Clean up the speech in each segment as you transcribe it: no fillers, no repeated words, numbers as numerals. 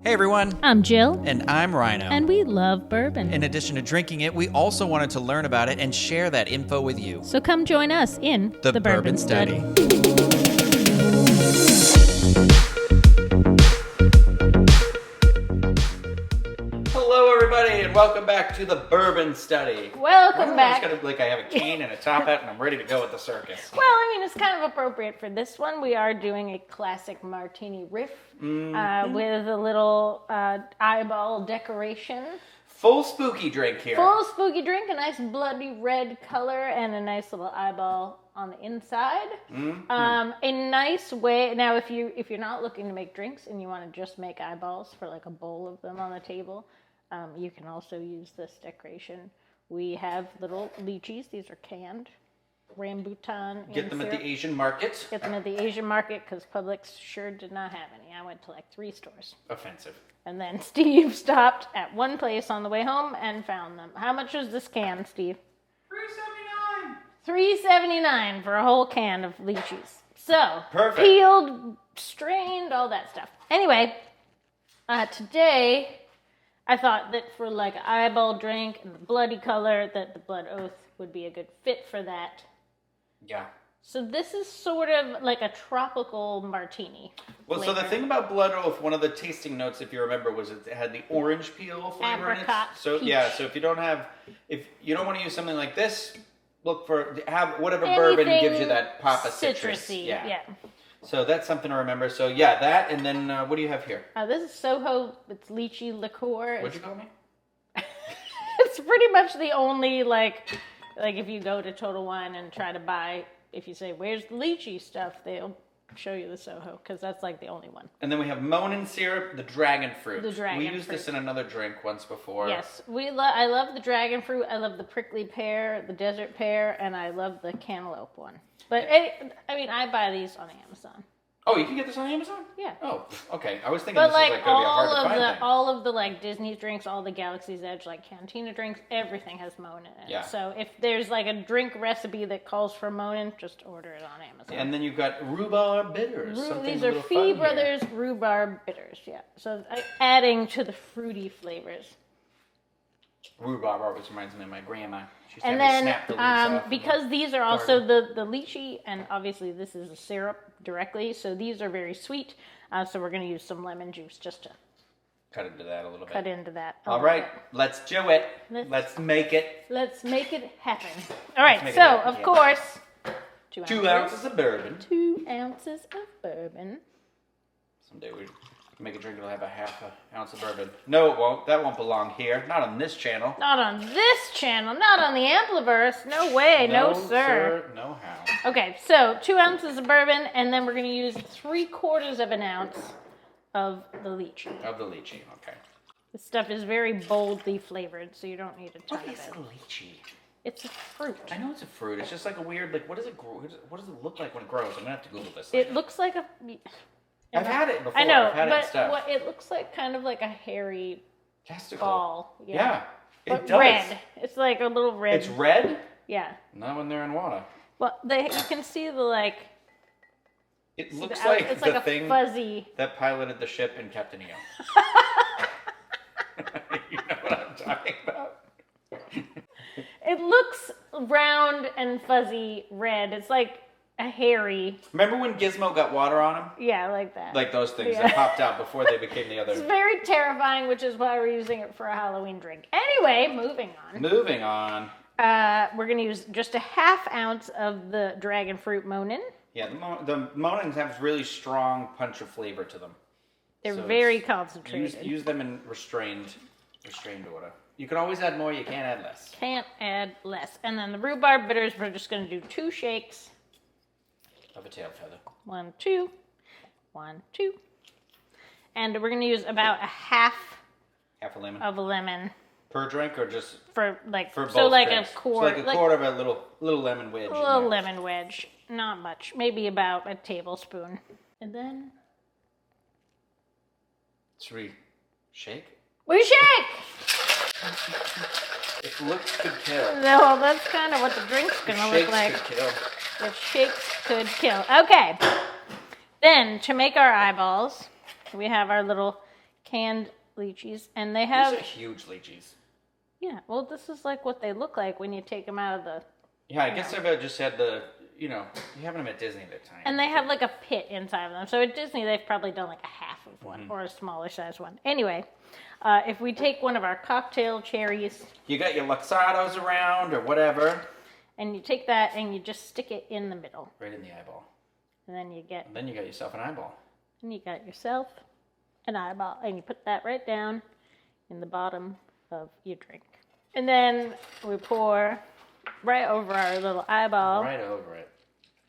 Hey everyone, I'm Jill. and I'm Ryno. And we love bourbon. In addition to drinking it, we also wanted to learn about it and share that info with you. So come join us in The Bourbon Study. Hello everybody, and welcome back to the Bourbon Study. Welcome back. I just gotta, I have a cane and a top hat, and I'm ready to go with the circus. Well, I mean, it's kind of appropriate for this one. We are doing a classic martini riff with a little eyeball decoration. Full spooky drink here. Full spooky drink, a nice bloody red color, and a nice little eyeball on the inside. A nice way. Now, if you're not looking to make drinks and you want to just make eyeballs for like a bowl of them on the table, you can also use this decoration. We have little lychees. These are canned. Rambutan. Get them at the Asian market. Get them at the Asian market because Publix sure did not have any. I went to like 3 stores. Offensive. And then Steve stopped at one place on the way home and found them. How much was this can, Steve? $3.79. $3.79 for a whole can of lychees. So, Perfect. Peeled, strained, all that stuff. Anyway, today I thought that for like an eyeball drink and the bloody color, that the Blood Oath would be a good fit for that. Yeah. So this is sort of like a tropical martini. Well, so the thing about Blood Oath, one of the tasting notes, if you remember, was it had the orange peel flavor Apricot, in it. So peach. yeah, so if you don't want to use something like this, look for whatever Anything bourbon gives you that pop of citrus. citrusy, Yeah. yeah. So that's something to remember. So yeah, that, and then what do you have here? This is Soho. It's lychee liqueur. What'd you call me? It's pretty much the only like if you go to Total Wine and try to buy, if you say where's the lychee stuff, they'll show you the Soho because that's like the only one. And then we have Monin syrup, the dragon fruit. The dragon We used fruit. this in another drink once before. Yes, I love the dragon fruit. I love the prickly pear, the desert pear, and I love the cantaloupe one. But I buy these on Amazon. Oh, you can get this on Amazon? Yeah. Oh, okay. I was thinking But this like was going to be a hard to find thing. all of the like Disney drinks, all the Galaxy's Edge like Cantina drinks, everything has Monin in it. Yeah. So if there's like a drink recipe that calls for Monin, just order it on Amazon. And then you've got rhubarb bitters. These are Fee Brothers rhubarb bitters. Yeah. So adding to the fruity flavors. Rhubarb always reminds me of my grandma. She used to And have me then, snap the leaves off because these are also the lychee, and obviously this is a syrup directly, so these are very sweet. So we're going to use some lemon juice just to cut into that a little bit. cut into that. All right, let's do it. Let's make it. Let's make it happen. All right, make it so happen, of yeah. course, 2 ounces of bourbon. 2 ounces of bourbon. Someday we make a drink that'll have a half an ounce of bourbon. No, it won't. That won't belong here. Not on this channel. Not on this channel. Not on the Ampliverse. No way. No, sir. No how. Okay, so 2 ounces of bourbon, and then we're going to use 3/4 of an ounce of the lychee. Of the lychee, okay. This stuff is very boldly flavored, so you don't need a ton What of is it. a lychee? It's a fruit. I know it's a fruit. It's just like a weird, what does it grow? What does it look like when it grows? I'm going to have to Google this. It looks like a... I've had it before. I know, I've had it and but stuff. it looks like kind of like a hairy Testicle. ball. Yeah, it But does. red. It's like a little red. It's red? Yeah. Not when they're in water. Well, you can see the like... It looks the like it's the like a thing fuzzy... that piloted the ship in Captain EO. You know what I'm talking about? It looks round and fuzzy red. It's like a hairy... Remember when Gizmo got water on him? Yeah, like that. Like those things Yeah. that popped out before they became the It's other. very terrifying, which is why we're using it for a Halloween drink. Anyway, moving on. Moving on. We're going to use just a 1/2 ounce of the dragon fruit Monin. Yeah, the Monins have really strong punch of flavor to them. They're So very it's- concentrated. Use them in restrained order. You can always add more, you can't add less. Can't add less. And then the rhubarb bitters, we're just going to do 2 shakes. Of a tail feather. 1, 2. 1, 2. And we're going to use about a half Half a lemon. of a lemon Per drink or just for like for both so like drinks? a quart, So like a quarter of a little lemon wedge. a little lemon wedge, not much, maybe about a tablespoon. And then Should we shake? we shake. If looks could kill. No, that's kind of what the drink's going to look Shakes like. could kill. If shakes could kill. Okay. Then, to make our eyeballs, we have our little canned lychees, and they have... These are huge lychees. Yeah, well, this is like what they look like when you take them out of the... Yeah, I guess if I just had the, you having them at Disney, they're tiny. And they have like a pit inside of them. So at Disney, they've probably done like a half of one or a smaller size one. Anyway, if we take one of our cocktail cherries... You got your Luxardos around or whatever. And you take that and you just stick it in the middle. Right in the eyeball. And then you get... And then you got yourself an eyeball. And you got yourself an eyeball. And you put that right down in the bottom of your drink. And then we pour right over our little eyeball. Right over it.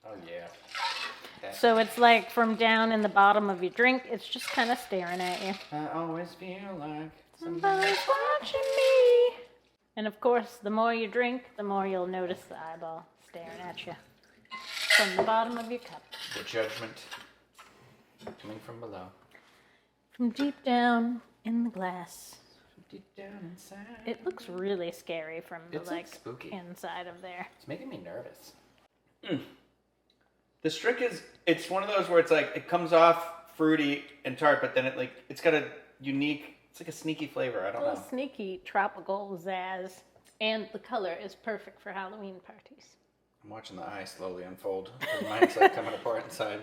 Oh, yeah. So it's like from down in the bottom of your drink, it's just kind of staring at you. I always feel like somebody's watching me. And of course, the more you drink, the more you'll notice the eyeball staring at you from the bottom of your cup. The judgment coming from below. From deep down in the glass. Deep down inside. It looks really scary from the spooky. inside of there. It's making me nervous. This drink it's one of those where it's like, it comes off fruity and tart, but then it's got a unique, it's like a sneaky flavor. I don't know. Sneaky tropical zazz. And the color is perfect for Halloween parties. I'm watching the eye slowly unfold. Mine's like coming apart inside.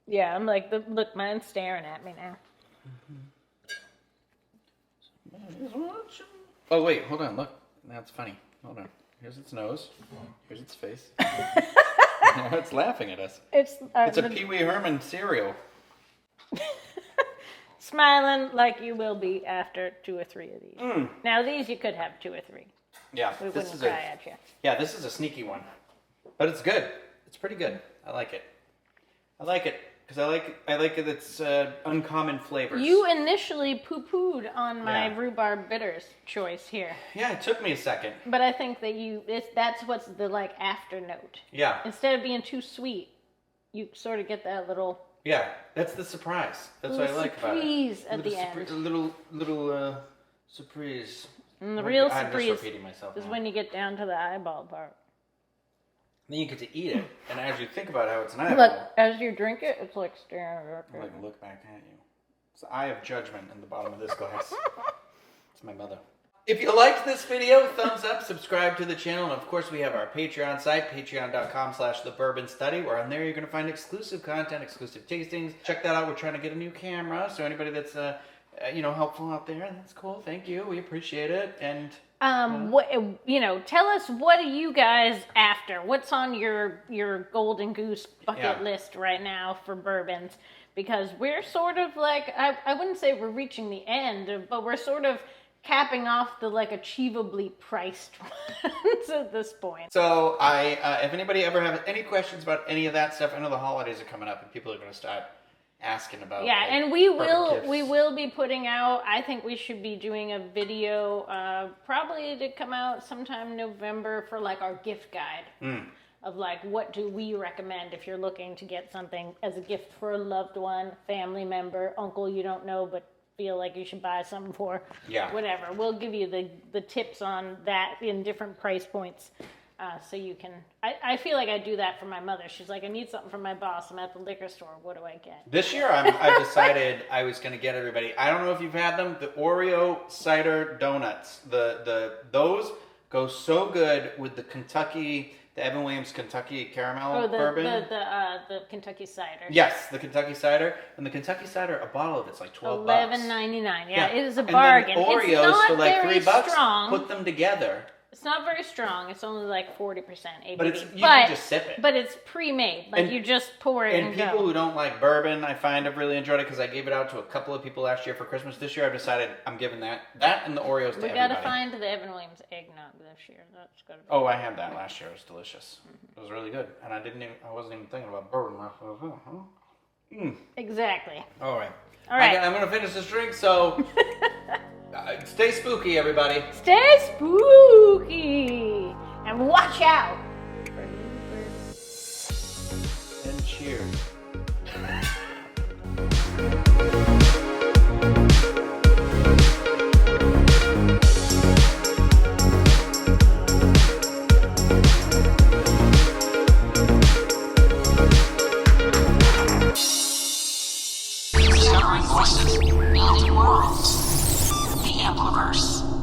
Yeah, I'm like, look, mine's staring at me now. Oh, wait, hold on, look. That's funny. Hold on. Here's its nose. Here's its face. It's laughing at us. It's a Pee Wee Herman cereal. Smiling like you will be after 2 or 3 of these. Now, these you could have 2 or 3. Yeah. We wouldn't cry at you. Yeah, this is a sneaky one. But it's good. It's pretty good. I like it. Because I like it. It's uncommon flavors. You initially poo-pooed on my rhubarb bitters choice here. Yeah, it took me a second. But I think that that's what's the after note. Yeah. Instead of being too sweet, you sort of get that little... Yeah, that's the surprise. That's what I like about it. Surprise at the end. A little surprise. And the real I'm surprise just repeating myself is now. when you get down to the eyeball part. Then you get to eat it, and as you think about how it's an eyeball... Look, as you drink it, it's like staring at you. I can look back at you. It's the eye of judgment in the bottom of this glass. It's my mother. If you liked this video, thumbs up, subscribe to the channel, and of course we have our Patreon site, patreon.com/The Bourbon Study, where on there you're going to find exclusive content, exclusive tastings. Check that out. We're trying to get a new camera, so anybody that's helpful out there, that's cool. Thank you. We appreciate it. And tell us, what are you guys after? What's on your golden goose bucket list right now for bourbons? Because we're sort of like, I wouldn't say we're reaching the end, but we're sort of capping off the achievably priced ones at this point. So if anybody ever has any questions about any of that stuff, I know the holidays are coming up and people are going to start asking about. Yeah, and we will be putting out, I think we should be doing a video probably to come out sometime November for our gift guide of what do we recommend if you're looking to get something as a gift for a loved one, family member, uncle you don't know but feel like you should buy something for. Yeah. Whatever. We'll give you the tips on that in different price points. So you can... I feel like I do that for my mother. She's like, I need something from my boss. I'm at the liquor store. What do I get? This year, I decided I was going to get everybody... I don't know if you've had them. The Oreo cider donuts. Those go so good with the Kentucky... The Evan Williams Kentucky Caramel Bourbon. The Kentucky cider. Yes, the Kentucky cider. And the Kentucky cider, a bottle of it's like $12. $11.99. Yeah, it is a bargain. And then Oreos it's not for very $3. Strong. Put them together. It's not very strong. It's only 40% ABV. But you can just sip it. But it's pre-made. You just pour it and go. And people who don't like bourbon, I find have really enjoyed it because I gave it out to a couple of people last year for Christmas. This year I've decided I'm giving that and the Oreos to everybody. We gotta find the Evan Williams eggnog this year. That's gotta be. Oh, I had that last year. It was delicious. It was really good. And I wasn't even thinking about bourbon. Exactly. All right. I'm going to finish this drink, so stay spooky, everybody. Stay spooky. And watch out. And cheers. Discovering voices, building worlds. Ampliverse.